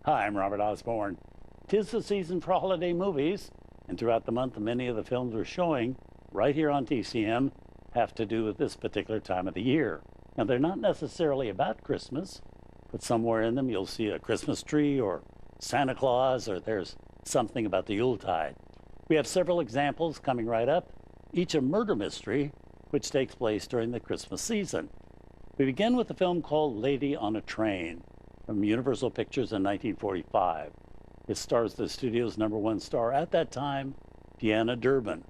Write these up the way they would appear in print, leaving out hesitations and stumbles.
Hi, I'm Robert Osborne. 'Tis the season for holiday movies, and throughout the month, many of the films we're showing right here on TCM have to do with this particular time of the year. Now, they're not necessarily about Christmas, but somewhere in them you'll see a Christmas tree or Santa Claus, or there's something about the Yuletide. We have several examples coming right up, each a murder mystery, which takes place during the Christmas season. We begin with a film called Lady on a Train, from Universal Pictures in 1945. It stars the studio's #1 star at that time, Deanna Durbin,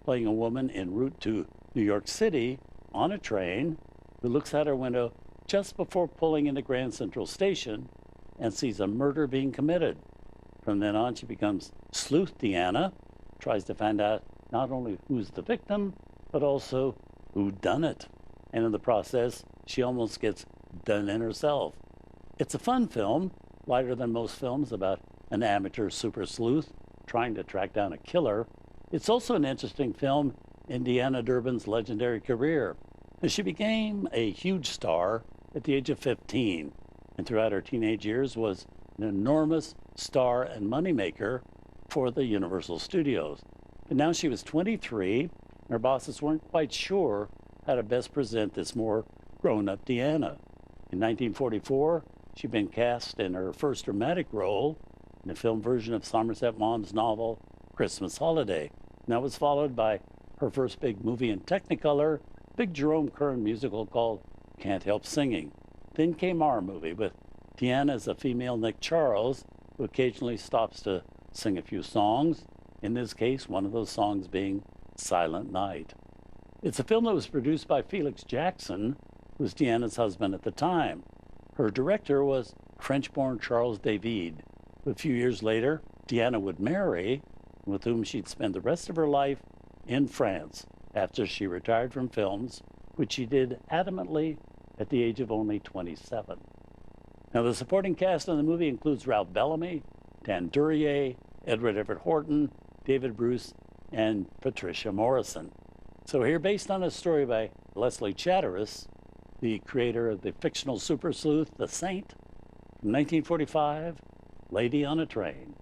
playing a woman en route to New York City on a train who looks out her window just before pulling into Grand Central Station and sees a murder being committed. From then on, she becomes Sleuth Deanna, tries to find out not only who's the victim, but also who done it. And in the process, she almost gets done in herself. It's a fun film, lighter than most films about an amateur super sleuth trying to track down a killer. It's also an interesting film in Deanna Durbin's legendary career, as she became a huge star at the age of 15, and throughout her teenage years was an enormous star and moneymaker for the Universal Studios. But now she was 23, and her bosses weren't quite sure how to best present this more grown-up Deanna. In 1944, she'd been cast in her first dramatic role in a film version of Somerset Maugham's novel, Christmas Holiday. And that was followed by her first big movie in Technicolor, big Jerome Kern musical called Can't Help Singing. Then came our movie with Deanna as a female Nick Charles, who occasionally stops to sing a few songs, in this case, one of those songs being Silent Night. It's a film that was produced by Felix Jackson, who was Deanna's husband at the time. Her director was French-born Charles David, who a few years later, Deanna would marry, with whom she'd spend the rest of her life in France after she retired from films, which she did adamantly at the age of only 27. Now, the supporting cast in the movie includes Ralph Bellamy, Dan Duryea, Edward Everett Horton, David Bruce, and Patricia Morrison. So here, based on a story by Leslie Chatteris, the creator of the fictional super sleuth, The Saint, from 1945, Lady on a Train.